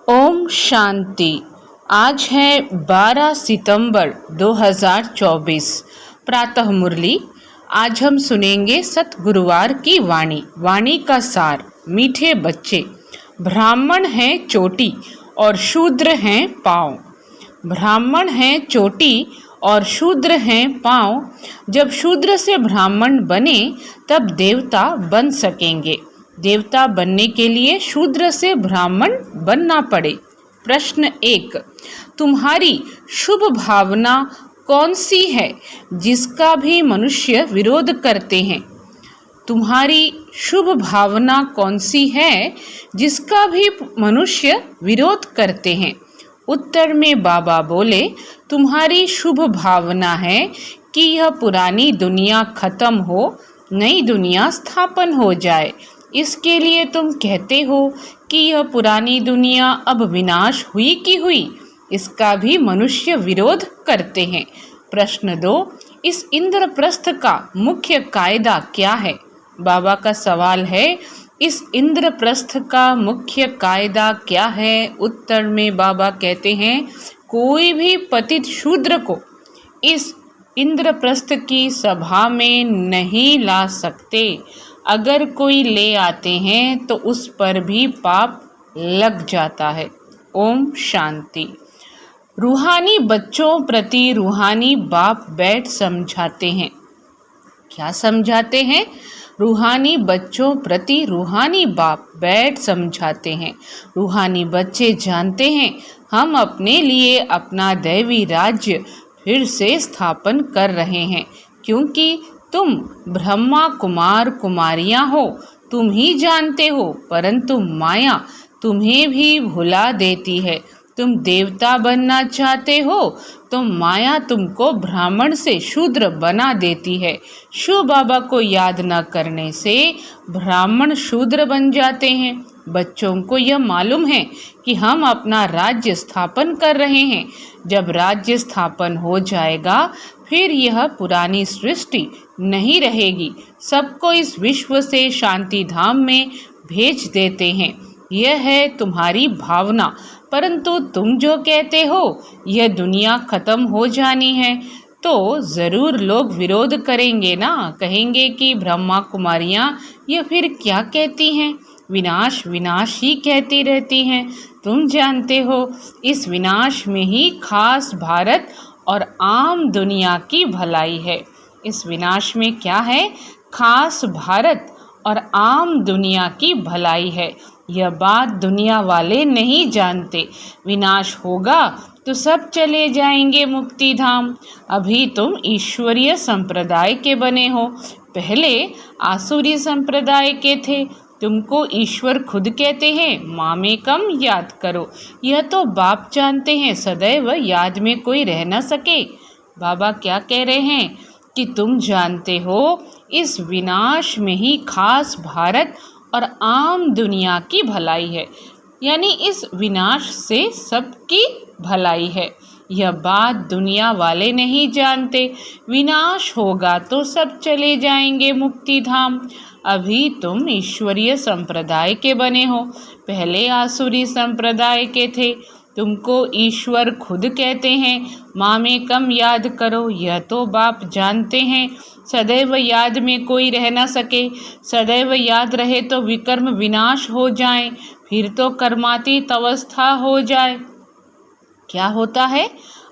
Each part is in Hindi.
ओम शांति। आज है 12 सितंबर 2024। प्रातः मुरली। आज हम सुनेंगे सतगुरुवार की वाणी का सार। मीठे बच्चे, ब्राह्मण हैं चोटी और शूद्र हैं पाँव। ब्राह्मण हैं चोटी और शूद्र हैं पाँव। जब शूद्र से ब्राह्मण बने तब देवता बन सकेंगे। देवता बनने के लिए शूद्र से ब्राह्मण बनना पड़े। प्रश्न 1, तुम्हारी शुभ भावना कौन सी है जिसका भी मनुष्य विरोध करते हैं? तुम्हारी शुभ भावना कौन सी है जिसका भी मनुष्य विरोध करते हैं? उत्तर में बाबा बोले, तुम्हारी शुभ भावना है कि यह पुरानी दुनिया खत्म हो, नई दुनिया स्थापन हो जाए। इसके लिए तुम कहते हो कि यह पुरानी दुनिया अब विनाश हुई की हुई। इसका भी मनुष्य विरोध करते हैं। प्रश्न 2, इस इंद्रप्रस्थ का मुख्य कायदा क्या है? बाबा का सवाल है, इस इंद्रप्रस्थ का मुख्य कायदा क्या है? उत्तर में बाबा कहते हैं, कोई भी पतित शूद्र को इस इंद्रप्रस्थ की सभा में नहीं ला सकते। अगर कोई ले आते हैं तो उस पर भी पाप लग जाता है। ओम शांति। रूहानी बच्चों प्रति रूहानी बाप बैठ समझाते हैं। क्या समझाते हैं? रूहानी बच्चों प्रति रूहानी बाप बैठ समझाते हैं। रूहानी बच्चे जानते हैं हम अपने लिए अपना दैवी राज्य फिर से स्थापन कर रहे हैं, क्योंकि तुम ब्रह्मा कुमार कुमारियां हो। तुम ही जानते हो, परंतु माया तुम्हें भी भुला देती है। तुम देवता बनना चाहते हो तो माया तुमको ब्राह्मण से शूद्र बना देती है। शिव बाबा को याद न करने से ब्राह्मण शूद्र बन जाते हैं। बच्चों को यह मालूम है कि हम अपना राज्य स्थापन कर रहे हैं। जब राज्य स्थापन हो जाएगा फिर यह पुरानी सृष्टि नहीं रहेगी। सबको इस विश्व से शांति धाम में भेज देते हैं। यह है तुम्हारी भावना। परंतु तुम जो कहते हो यह दुनिया खत्म हो जानी है, तो ज़रूर लोग विरोध करेंगे ना। कहेंगे कि ब्रह्मा कुमारियाँ यह फिर क्या कहती हैं, विनाश विनाश ही कहती रहती हैं। तुम जानते हो इस विनाश में ही खास भारत और आम दुनिया की भलाई है। इस विनाश में क्या है? खास भारत और आम दुनिया की भलाई है। यह बात दुनिया वाले नहीं जानते। विनाश होगा तो सब चले जाएंगे मुक्ति धाम। अभी तुम ईश्वरीय संप्रदाय के बने हो, पहले आसुरी संप्रदाय के थे। तुमको ईश्वर खुद कहते हैं, मामे कम याद करो। यह तो बाप जानते हैं, सदैव याद में कोई रह न सके। बाबा क्या कह रहे हैं कि तुम जानते हो इस विनाश में ही खास भारत और आम दुनिया की भलाई है, यानी इस विनाश से सबकी भलाई है। यह बात दुनिया वाले नहीं जानते। विनाश होगा तो सब चले जाएंगे मुक्ति धाम। अभी तुम ईश्वरीय संप्रदाय के बने हो, पहले आसुरी संप्रदाय के थे। तुमको ईश्वर खुद कहते हैं, माँ में कम याद करो। यह तो बाप जानते हैं सदैव याद में कोई रह न सके। सदैव याद रहे तो विकर्म विनाश हो जाए, फिर तो कर्मातीत अवस्था हो जाए। क्या होता है?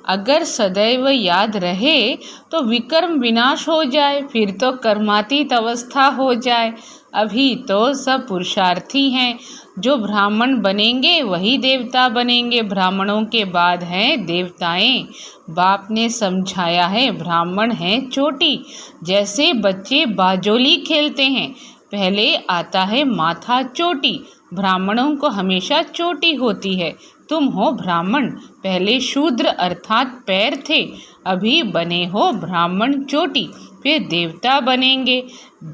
अगर सदैव याद रहे तो विकर्म विनाश हो जाए, फिर तो कर्मातीत अवस्था हो जाए। अभी तो सब पुरुषार्थी हैं। जो ब्राह्मण बनेंगे वही देवता बनेंगे। ब्राह्मणों के बाद हैं देवताएं। बाप ने समझाया है, ब्राह्मण हैं चोटी। जैसे बच्चे बाजोली खेलते हैं, पहले आता है माथा चोटी। ब्राह्मणों को हमेशा चोटी होती है। तुम हो ब्राह्मण, पहले शूद्र अर्थात पैर थे, अभी बने हो ब्राह्मण चोटी, फिर देवता बनेंगे।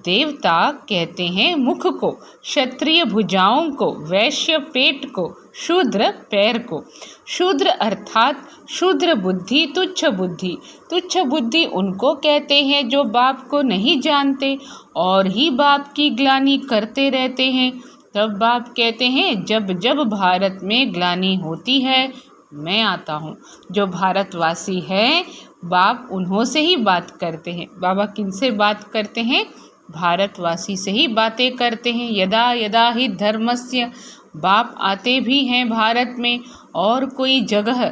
देवता कहते हैं मुख को, क्षत्रिय भुजाओं को, वैश्य पेट को, शूद्र पैर को। शूद्र अर्थात शूद्र बुद्धि, तुच्छ बुद्धि। तुच्छ बुद्धि उनको कहते हैं जो बाप को नहीं जानते और ही बाप की ग्लानि करते रहते हैं। तब बाप कहते हैं, जब जब भारत में ग्लानि होती है मैं आता हूँ। जो भारतवासी है बाप उन्हों से ही बात करते हैं। बाबा किनसे बात करते हैं? भारतवासी से ही बातें करते हैं। यदा यदा ही धर्मस्य, बाप आते भी हैं भारत में, और कोई जगह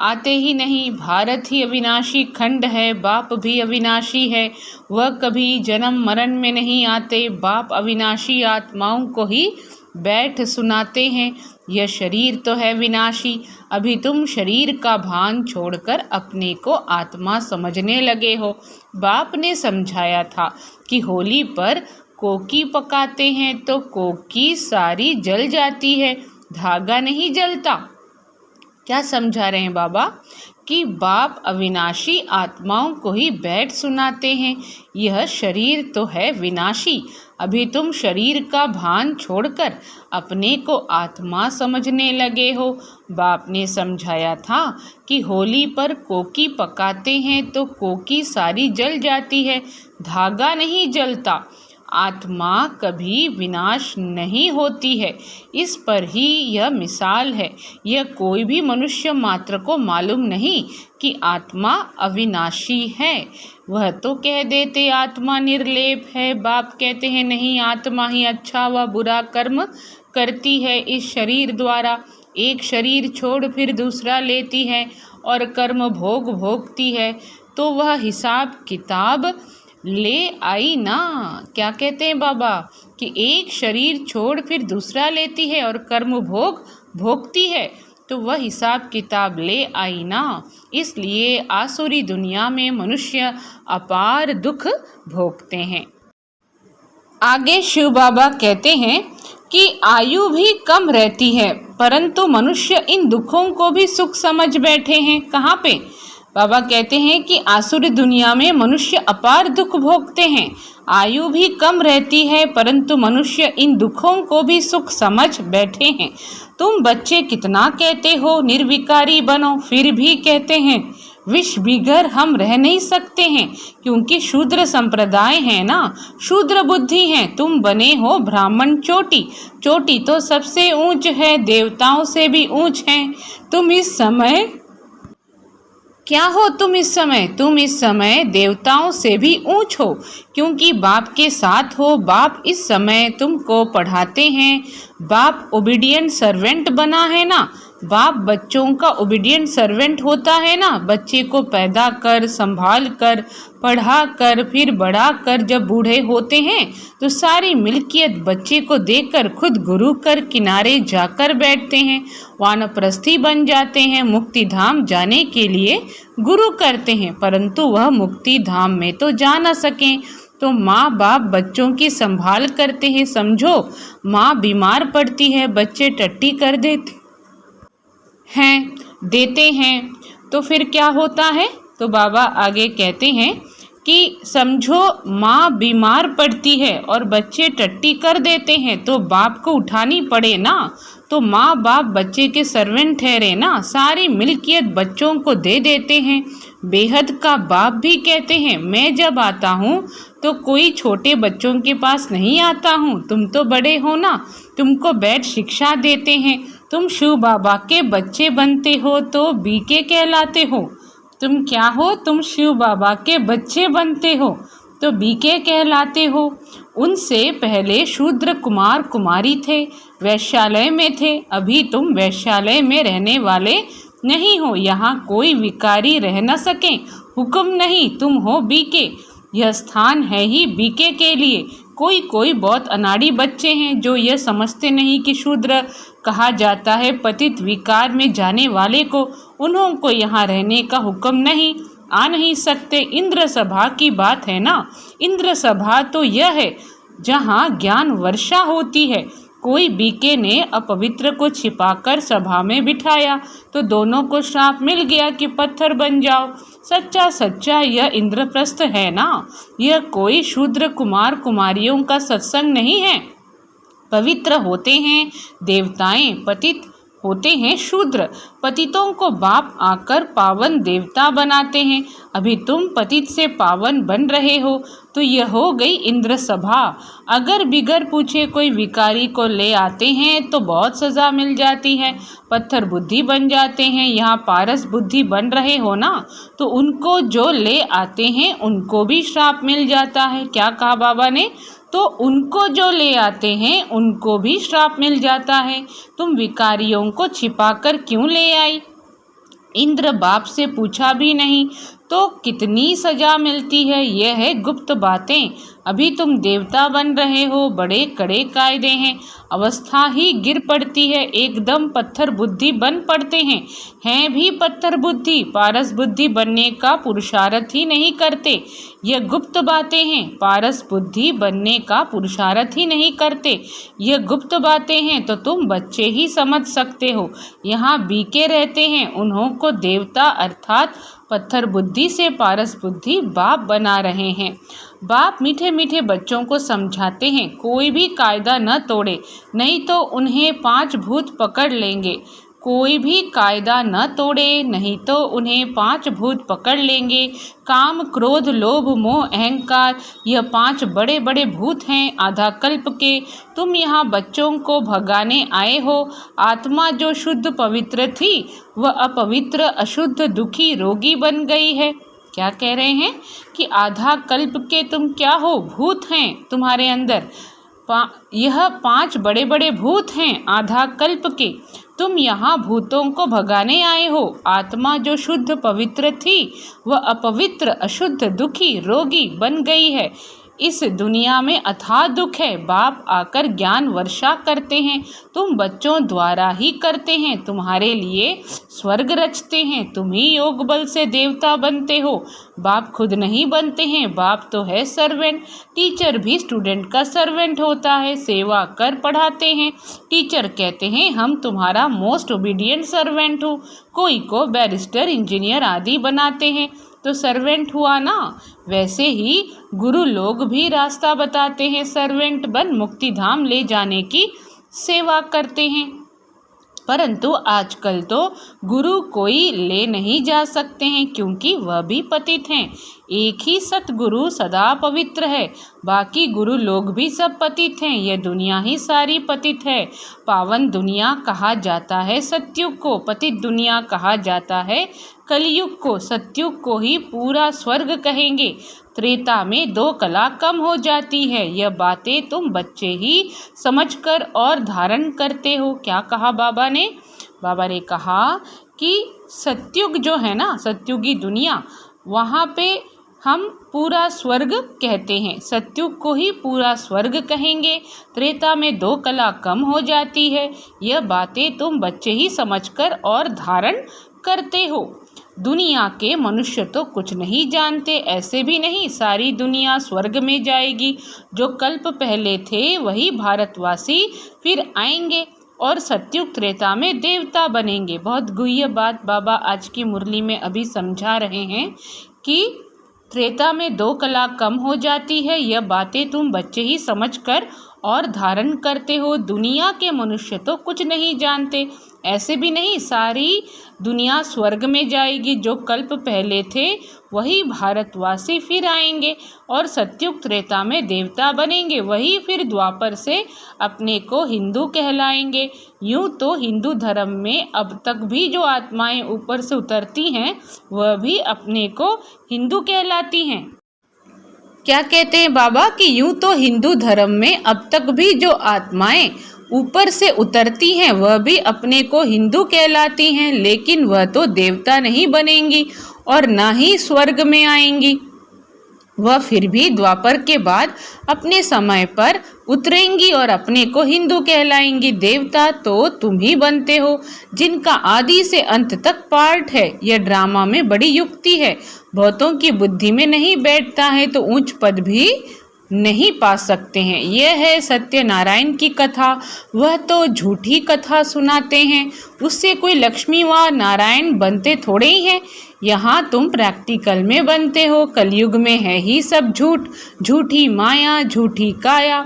आते ही नहीं। भारत ही अविनाशी खंड है, बाप भी अविनाशी है। वह कभी जन्म मरण में नहीं आते। बाप अविनाशी आत्माओं को ही बैठ सुनाते हैं। यह शरीर तो है विनाशी, अभी तुम शरीर का भान छोड़कर अपने को आत्मा समझने लगे हो। बाप ने समझाया था कि होली पर कोकी पकाते हैं तो कोकी सारी जल जाती है, धागा नहीं जलता। क्या समझा रहे हैं बाबा? कि बाप अविनाशी आत्माओं को ही बैठ सुनाते हैं। यह शरीर तो है विनाशी, अभी तुम शरीर का भान छोड़कर अपने को आत्मा समझने लगे हो। बाप ने समझाया था कि होली पर कोकी पकाते हैं तो कोकी सारी जल जाती है, धागा नहीं जलता। आत्मा कभी विनाश नहीं होती है। इस पर ही यह मिसाल है। यह कोई भी मनुष्य मात्र को मालूम नहीं कि आत्मा अविनाशी है। वह तो कह देते आत्मा निर्लेप है। बाप कहते हैं नहीं, आत्मा ही अच्छा व बुरा कर्म करती है इस शरीर द्वारा। एक शरीर छोड़ फिर दूसरा लेती है और कर्म भोगती है, तो वह हिसाब किताब ले आई ना। क्या कहते हैं बाबा? कि एक शरीर छोड़ फिर दूसरा लेती है और कर्म भोगती है, तो वह हिसाब किताब ले आई ना। इसलिए आसुरी दुनिया में मनुष्य अपार दुख भोगते हैं। आगे शिव बाबा कहते हैं कि आयु भी कम रहती है, परंतु मनुष्य इन दुखों को भी सुख समझ बैठे हैं। कहाँ पे? बाबा कहते हैं कि आसुरी दुनिया में मनुष्य अपार दुख भोगते हैं। आयु भी कम रहती है, परंतु मनुष्य इन दुखों को भी सुख समझ बैठे हैं। तुम बच्चे कितना कहते हो निर्विकारी बनो, फिर भी कहते हैं विष बिगर हम रह नहीं सकते हैं, क्योंकि शूद्र संप्रदाय है ना, शूद्र बुद्धि है। तुम बने हो ब्राह्मण चोटी, चोटी तो सबसे ऊंच है, देवताओं से भी ऊंच है। तुम इस समय क्या हो? तुम इस समय देवताओं से भी ऊंच हो, क्योंकि बाप के साथ हो। बाप इस समय तुमको पढ़ाते हैं। बाप ओबीडियंट सर्वेंट बना है ना। बाप बच्चों का ओबीडियंट सर्वेंट होता है ना। बच्चे को पैदा कर, संभाल कर, पढ़ा कर, फिर बड़ा कर जब बूढ़े होते हैं तो सारी मिल्कियत बच्चे को देकर खुद गुरु कर किनारे जाकर बैठते हैं, वानप्रस्थी बन जाते हैं, मुक्ति धाम जाने के लिए गुरु करते हैं, परंतु वह मुक्ति धाम में तो जा न सकें। तो माँ बाप बच्चों की संभाल करते हैं। समझो, माँ बीमार पड़ती है, बच्चे टट्टी कर देते हैं, तो फिर क्या होता है? तो बाबा आगे कहते हैं कि समझो माँ बीमार पड़ती है और बच्चे टट्टी कर देते हैं, तो बाप को उठानी पड़े ना। तो माँ बाप बच्चे के सर्वेंट ठहरे ना, सारी मिल्कियत बच्चों को दे देते हैं। बेहद का बाप भी कहते हैं मैं जब आता हूँ तो कोई छोटे बच्चों के पास नहीं आता हूँ, तुम तो बड़े हो ना, तुमको बैठ शिक्षा देते हैं। तुम शिव बाबा के बच्चे बनते हो तो बीके कहलाते हो। तुम क्या हो? तुम शिव बाबा के बच्चे बनते हो तो बीके कहलाते हो। उनसे पहले शूद्र कुमार कुमारी थे, वैश्यालय में थे। अभी तुम वैश्यालय में रहने वाले नहीं हो, यहाँ कोई विकारी रह न सके, हुक्म नहीं, तुम हो बीके। यह स्थान है ही बीके के लिए। कोई बहुत अनाड़ी बच्चे हैं जो यह समझते नहीं कि शूद्र कहा जाता है पतित विकार में जाने वाले को, उन्हों को यहाँ रहने का हुक्म नहीं, आ नहीं सकते। इंद्र सभा की बात है ना, इंद्र सभा तो यह है जहाँ ज्ञान वर्षा होती है। कोई बीके ने अपवित्र को छिपाकर सभा में बिठाया तो दोनों को श्राप मिल गया कि पत्थर बन जाओ। सच्चा यह इंद्रप्रस्थ है ना, यह कोई शूद्र कुमार कुमारियों का सत्संग नहीं है। पवित्र होते हैं देवताएं, पतित होते हैं शूद्र। पतितों को बाप आकर पावन देवता बनाते हैं। अभी तुम पतित से पावन बन रहे हो तो यह हो गई इंद्र सभा। अगर बिगर पूछे कोई विकारी को ले आते हैं तो बहुत सज़ा मिल जाती है, पत्थर बुद्धि बन जाते हैं। यहाँ पारस बुद्धि बन रहे हो ना, तो उनको जो ले आते हैं उनको भी श्राप मिल जाता है। क्या कहा बाबा ने? तो उनको जो ले आते हैं उनको भी श्राप मिल जाता है। तुम विकारियों को छिपाकर क्यों ले आई? इंद्र बाप से पूछा भी नहीं तो कितनी सजा मिलती है। यह है गुप्त बातें। अभी तुम देवता बन रहे हो, बड़े कड़े कायदे हैं। अवस्था ही गिर पड़ती है, एकदम पत्थर बुद्धि बन पड़ते हैं भी पत्थर बुद्धि, पारस बुद्धि बनने का पुरुषार्थ ही नहीं करते। यह गुप्त बातें हैं। पारस बुद्धि बनने का पुरुषार्थ ही नहीं करते। यह गुप्त बातें हैं तो तुम बच्चे ही समझ सकते हो। यहाँ बीके रहते हैं, उन्हों को देवता अर्थात पत्थर बुद्धि से पारस बुद्धि बाप बना रहे हैं। बाप मीठे मीठे बच्चों को समझाते हैं कोई भी कायदा न तोड़े, नहीं तो उन्हें 5 भूत पकड़ लेंगे। कोई भी कायदा न तोड़े, नहीं तो उन्हें 5 भूत पकड़ लेंगे। काम, क्रोध, लोभ, मोह, अहंकार, यह 5 बड़े बड़े भूत हैं आधा कल्प के। तुम यहाँ बच्चों को भगाने आए हो। आत्मा जो शुद्ध पवित्र थी वह अपवित्र, अशुद्ध, दुखी, रोगी बन गई है। क्या कह रहे हैं कि आधा कल्प के तुम क्या हो? भूत हैं तुम्हारे अंदर। यह 5 बड़े बड़े भूत हैं आधा कल्प के। तुम यहाँ भूतों को भगाने आए हो। आत्मा जो शुद्ध पवित्र थी वह अपवित्र, अशुद्ध, दुखी, रोगी बन गई है। इस दुनिया में अथाह दुख है। बाप आकर ज्ञान वर्षा करते हैं, तुम बच्चों द्वारा ही करते हैं। तुम्हारे लिए स्वर्ग रचते हैं, तुम ही योग बल से देवता बनते हो। बाप खुद नहीं बनते हैं, बाप तो है सर्वेंट। टीचर भी स्टूडेंट का सर्वेंट होता है, सेवा कर पढ़ाते हैं। टीचर कहते हैं हम तुम्हारा मोस्ट ओबीडियंट सर्वेंट हो। कोई को बैरिस्टर, इंजीनियर आदि बनाते हैं तो सर्वेंट हुआ ना। वैसे ही गुरु लोग भी रास्ता बताते हैं, सर्वेंट बन मुक्ति धाम ले जाने की सेवा करते हैं। परंतु आजकल तो गुरु कोई ले नहीं जा सकते हैं क्योंकि वह भी पतित हैं। एक ही सतगुरु सदा पवित्र है, बाकी गुरु लोग भी सब पतित हैं। यह दुनिया ही सारी पतित है। पावन दुनिया कहा जाता है सत्युग को, पतित दुनिया कहा जाता है कलयुग को। सत्युग को ही पूरा स्वर्ग कहेंगे। त्रेता में 2 कला कम हो जाती है। यह बातें तुम बच्चे ही समझकर और धारण करते हो। क्या कहा बाबा ने? बाबा ने कहा कि सत्युग जो है ना, सत्युगी दुनिया, वहाँ पे हम पूरा स्वर्ग कहते हैं। सत्युग को ही पूरा स्वर्ग कहेंगे। त्रेता में 2 कला कम हो जाती है। यह बातें तुम बच्चे ही समझकर और धारण करते हो। दुनिया के मनुष्य तो कुछ नहीं जानते। ऐसे भी नहीं सारी दुनिया स्वर्ग में जाएगी। जो कल्प पहले थे वही भारतवासी फिर आएंगे और सत्युग त्रेता में देवता बनेंगे। बहुत गुह्य बात बाबा आज की मुरली में अभी समझा रहे हैं कि त्रेता में 2 कला कम हो जाती है। यह बातें तुम बच्चे ही समझकर और धारण करते हो। दुनिया के मनुष्य तो कुछ नहीं जानते। ऐसे भी नहीं सारी दुनिया स्वर्ग में जाएगी। जो कल्प पहले थे वही भारतवासी फिर आएंगे और सत्युग त्रेता में देवता बनेंगे। वही फिर द्वापर से अपने को हिंदू कहलाएंगे। यूँ तो हिंदू धर्म में अब तक भी जो आत्माएं ऊपर से उतरती हैं वह भी अपने को हिंदू कहलाती हैं। क्या कहते हैं बाबा कि यूँ तो हिंदू धर्म में अब तक भी जो आत्माएं ऊपर से उतरती हैं वह भी अपने को हिंदू कहलाती हैं, लेकिन वह तो देवता नहीं बनेंगी और ना ही स्वर्ग में आएंगी। वह फिर भी द्वापर के बाद अपने समय पर उतरेंगी और अपने को हिंदू कहलाएंगी। देवता तो तुम ही बनते हो जिनका आदि से अंत तक पार्ट है। यह ड्रामा में बड़ी युक्ति है, बहुतों की बुद्धि में नहीं बैठता है तो उच्च पद भी नहीं पा सकते हैं। यह है सत्यनारायण की कथा। वह तो झूठी कथा सुनाते हैं, उससे कोई लक्ष्मी व नारायण बनते थोड़े ही हैं। यहाँ तुम प्रैक्टिकल में बनते हो। कलयुग में है ही सब झूठ, झूठी माया, झूठी काया।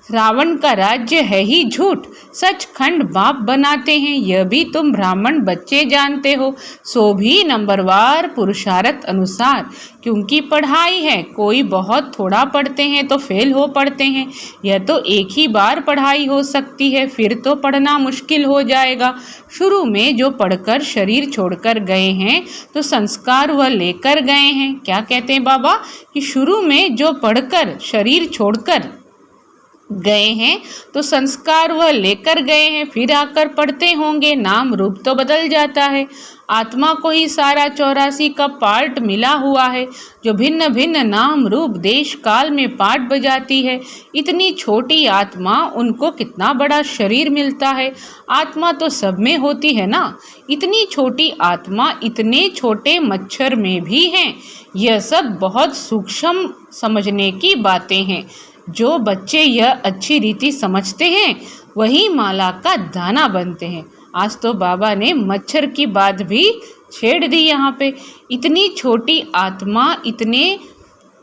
रावण का राज्य है ही झूठ, सचखंड बाप बनाते हैं, यह भी तुम ब्राह्मण बच्चे जानते हो। सो भी नंबरवार पुरुषार्थ अनुसार, क्योंकि पढ़ाई है, कोई बहुत थोड़ा पढ़ते हैं तो फेल हो पढ़ते हैं। यह तो एक ही बार पढ़ाई हो सकती है, फिर तो पढ़ना मुश्किल हो जाएगा। शुरू में जो पढ़कर शरीर छोड़कर गए हैं तो संस्कार वह लेकर गए हैं। क्या कहते हैं बाबा कि शुरू में जो पढ़कर शरीर छोड़कर गए हैं तो संस्कार वह लेकर गए हैं, फिर आकर पढ़ते होंगे। नाम रूप तो बदल जाता है। आत्मा को ही सारा 84 का पार्ट मिला हुआ है, जो भिन्न भिन्न नाम रूप देश काल में पार्ट बजाती है। इतनी छोटी आत्मा, उनको कितना बड़ा शरीर मिलता है। आत्मा तो सब में होती है ना। इतनी छोटी आत्मा इतने छोटे मच्छर में भी है। यह सब बहुत सूक्ष्म समझने की बातें हैं। जो बच्चे यह अच्छी रीति समझते हैं वही माला का दाना बनते हैं। आज तो बाबा ने मच्छर की बात भी छेड़ दी यहाँ पे। इतनी छोटी आत्मा इतने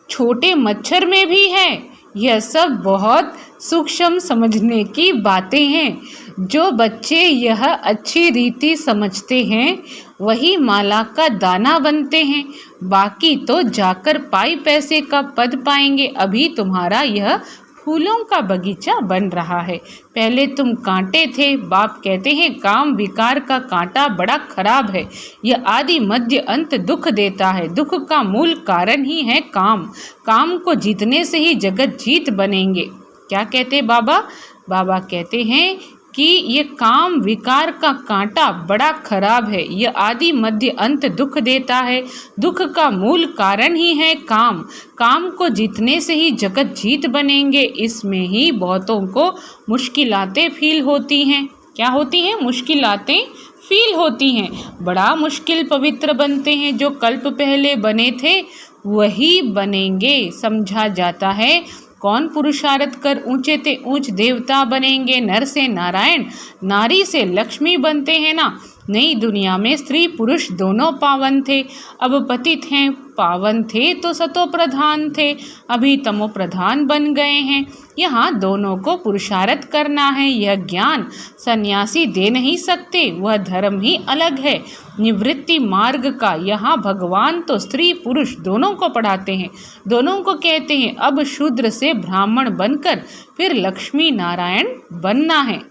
छोटे मच्छर में भी है। यह सब बहुत सूक्ष्म समझने की बातें हैं। जो बच्चे यह अच्छी रीति समझते हैं वही माला का दाना बनते हैं। बाकी तो जाकर पाई पैसे का पद पाएंगे। अभी तुम्हारा यह फूलों का बगीचा बन रहा है। पहले तुम कांटे थे। बाप कहते हैं काम विकार का कांटा बड़ा खराब है। यह आदि मध्य अंत दुख देता है। दुख का मूल कारण ही है काम। काम को जीतने से ही जगत जीत बनेंगे। क्या कहते बाबा? बाबा कहते हैं कि ये काम विकार का कांटा बड़ा खराब है। यह आदि मध्य अंत दुख देता है। दुख का मूल कारण ही है काम। काम को जीतने से ही जगत जीत बनेंगे। इसमें ही बहुतों को मुश्किलातें फील होती हैं। क्या होती हैं? मुश्किलातें फील होती हैं। बड़ा मुश्किल पवित्र बनते हैं। जो कल्प पहले बने थे वही बनेंगे। समझा जाता है कौन पुरुषार्थ कर ऊंचे ते ऊंच देवता बनेंगे। नर से नारायण, नारी से लक्ष्मी बनते हैं ना। नई दुनिया में स्त्री पुरुष दोनों पावन थे। अब पतित हैं। पावन थे तो सतो प्रधान थे, अभी तमो प्रधान बन गए हैं। यहाँ दोनों को पुरुषार्थ करना है। यह ज्ञान सन्यासी दे नहीं सकते, वह धर्म ही अलग है निवृत्ति मार्ग का। यहाँ भगवान तो स्त्री पुरुष दोनों को पढ़ाते हैं। दोनों को कहते हैं अब शूद्र से ब्राह्मण बनकर फिर लक्ष्मी नारायण बनना है।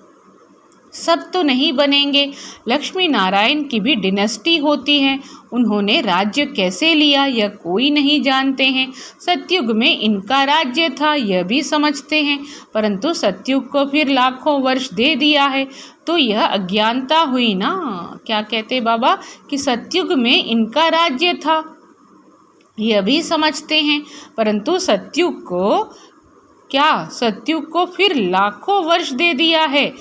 सब तो नहीं बनेंगे। लक्ष्मी नारायण की भी डिनेस्टी होती है। उन्होंने राज्य कैसे लिया यह कोई नहीं जानते हैं। सतयुग में इनका राज्य था यह भी समझते हैं, परंतु सतयुग को फिर लाखों वर्ष दे दिया है तो यह अज्ञानता हुई ना। क्या कहते बाबा कि सतयुग में इनका राज्य था यह भी समझते हैं, परंतु सतयुग को फिर लाखों वर्ष दे दिया है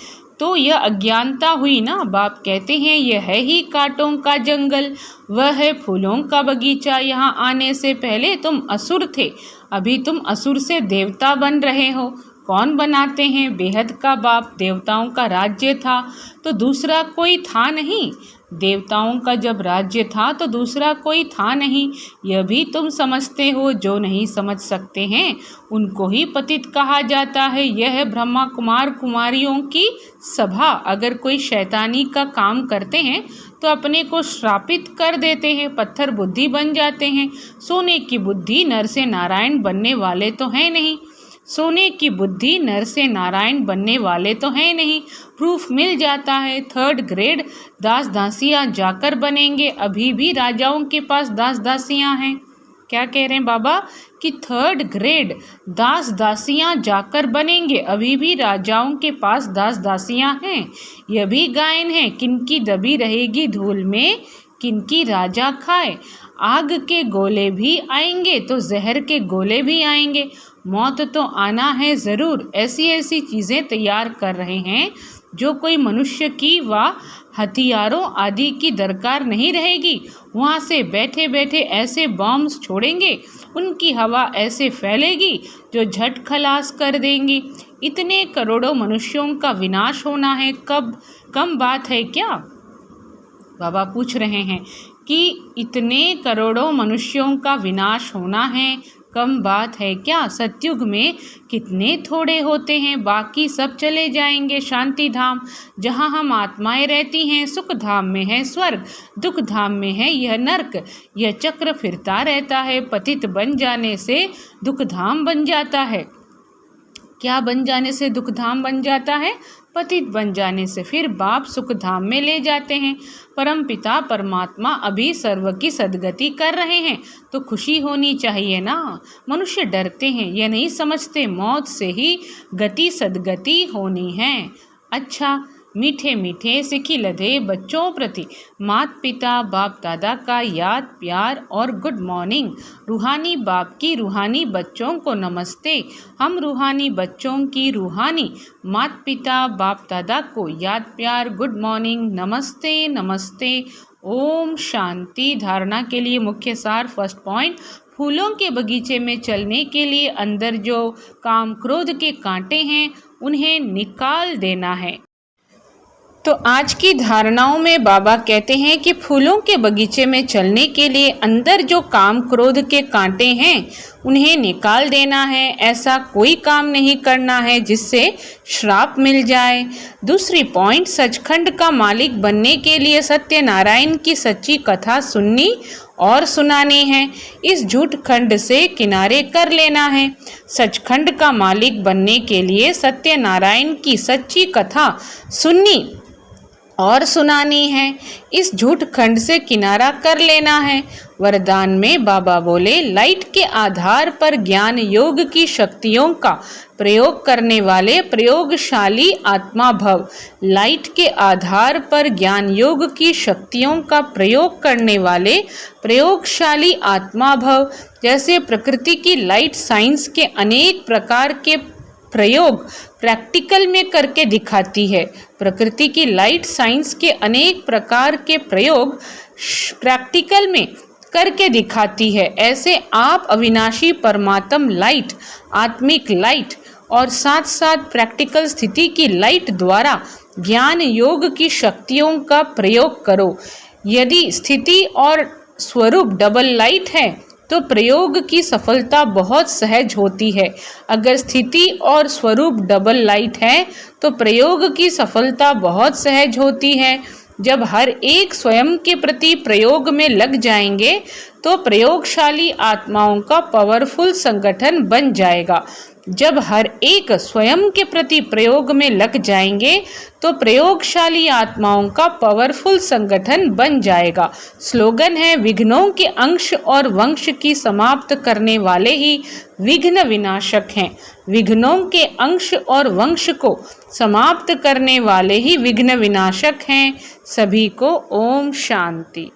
तो यह अज्ञानता हुई ना। बाप कहते हैं यह है ही कांटों का जंगल, वह है फूलों का बगीचा। यहाँ आने से पहले तुम असुर थे, अभी तुम असुर से देवता बन रहे हो। कौन बनाते हैं? बेहद का बाप। देवताओं का राज्य था तो दूसरा कोई था नहीं। देवताओं का जब राज्य था तो दूसरा कोई था नहीं। यह भी तुम समझते हो। जो नहीं समझ सकते हैं उनको ही पतित कहा जाता है। यह है ब्रह्मा कुमार कुमारियों की सभा। अगर कोई शैतानी का काम करते हैं तो अपने को श्रापित कर देते हैं, पत्थर बुद्धि बन जाते हैं। सोने की बुद्धि नर से नारायण बनने वाले तो हैं नहीं। सोने की बुद्धि नर से नारायण बनने वाले तो हैं नहीं। प्रूफ मिल जाता है। 3rd ग्रेड दास दासियाँ जाकर बनेंगे। अभी भी राजाओं के पास दास दासियाँ हैं। क्या कह रहे हैं बाबा कि 3rd ग्रेड दास दासियाँ जाकर बनेंगे। अभी भी राजाओं के पास दास दासियाँ हैं। यह भी गायन है, किनकी दबी रहेगी धूल में किनकी राजा खाए। आग के गोले भी आएंगे तो जहर के गोले भी आएंगे। मौत तो आना है ज़रूर। ऐसी ऐसी चीज़ें तैयार कर रहे हैं जो कोई मनुष्य की व हथियारों आदि की दरकार नहीं रहेगी। वहाँ से बैठे बैठे ऐसे बॉम्ब्स छोड़ेंगे, उनकी हवा ऐसे फैलेगी जो झट खलास कर देंगी। इतने करोड़ों मनुष्यों का विनाश होना है, कम बात है क्या? बाबा पूछ रहे हैं कि इतने करोड़ों मनुष्यों का विनाश होना है कम बात है क्या? सतयुग में कितने थोड़े होते हैं, बाकी सब चले जाएंगे शांति धाम, जहाँ हम आत्माएं रहती हैं। सुख धाम में है स्वर्ग, दुख धाम में है यह नर्क। यह चक्र फिरता रहता है, पतित बन जाने से दुख धाम बन जाता है। क्या बन जाने से दुख धाम बन जाता है? पतित बन जाने से। फिर बाप सुख धाम में ले जाते हैं। परम पिता परमात्मा अभी सर्व की सद्गति कर रहे हैं, तो खुशी होनी चाहिए ना। मनुष्य डरते हैं, यह नहीं समझते मौत से ही गति सद्गति होनी है। अच्छा, मीठे मीठे सिखी लधे बच्चों प्रति माता पिता बाप दादा का याद प्यार और गुड मॉर्निंग। रूहानी बाप की रूहानी बच्चों को नमस्ते। हम रूहानी बच्चों की रूहानी माता पिता बाप दादा को याद प्यार गुड मॉर्निंग नमस्ते नमस्ते। ओम शांति। धारणा के लिए मुख्य सार। फर्स्ट पॉइंट, फूलों के बगीचे में चलने के लिए अंदर जो काम क्रोध के कांटे हैं उन्हें निकाल देना है। तो आज की धारणाओं में बाबा कहते हैं कि फूलों के बगीचे में चलने के लिए अंदर जो काम क्रोध के कांटे हैं उन्हें निकाल देना है। ऐसा कोई काम नहीं करना है जिससे श्राप मिल जाए। दूसरी पॉइंट, सचखंड का मालिक बनने के लिए सत्यनारायण की सच्ची कथा सुननी और सुनानी है। इस झूठ खंड से किनारे कर लेना है। सचखंड का मालिक बनने के लिए सत्यनारायण की सच्ची कथा सुननी और सुनानी है। इस झूठ खंड से किनारा कर लेना है। वरदान में बाबा बोले, लाइट के आधार पर ज्ञान योग की शक्तियों का प्रयोग करने वाले प्रयोगशाली आत्मा भव। लाइट के आधार पर ज्ञान योग की शक्तियों का प्रयोग करने वाले प्रयोगशाली आत्मा भव। जैसे प्रकृति की लाइट साइंस के अनेक प्रकार के प्रयोग प्रैक्टिकल में करके दिखाती है। प्रकृति की लाइट साइंस के अनेक प्रकार के प्रयोग प्रैक्टिकल में करके दिखाती है। ऐसे आप अविनाशी परमात्म लाइट, आत्मिक लाइट और साथ साथ प्रैक्टिकल स्थिति की लाइट द्वारा ज्ञान योग की शक्तियों का प्रयोग करो। यदि स्थिति और स्वरूप डबल लाइट है तो प्रयोग की सफलता बहुत सहज होती है। अगर स्थिति और स्वरूप डबल लाइट है तो प्रयोग की सफलता बहुत सहज होती है। जब हर एक स्वयं के प्रति प्रयोग में लग जाएंगे तो प्रयोगशाली आत्माओं का पावरफुल संगठन बन जाएगा। जब हर एक स्वयं के प्रति प्रयोग में लग जाएंगे तो प्रयोगशाली आत्माओं का पावरफुल संगठन बन जाएगा। स्लोगन है, विघ्नों के अंश और वंश की समाप्त करने वाले ही विघ्न विनाशक हैं। विघ्नों के अंश और वंश को समाप्त करने वाले ही विघ्न विनाशक हैं। सभी को ओम शांति।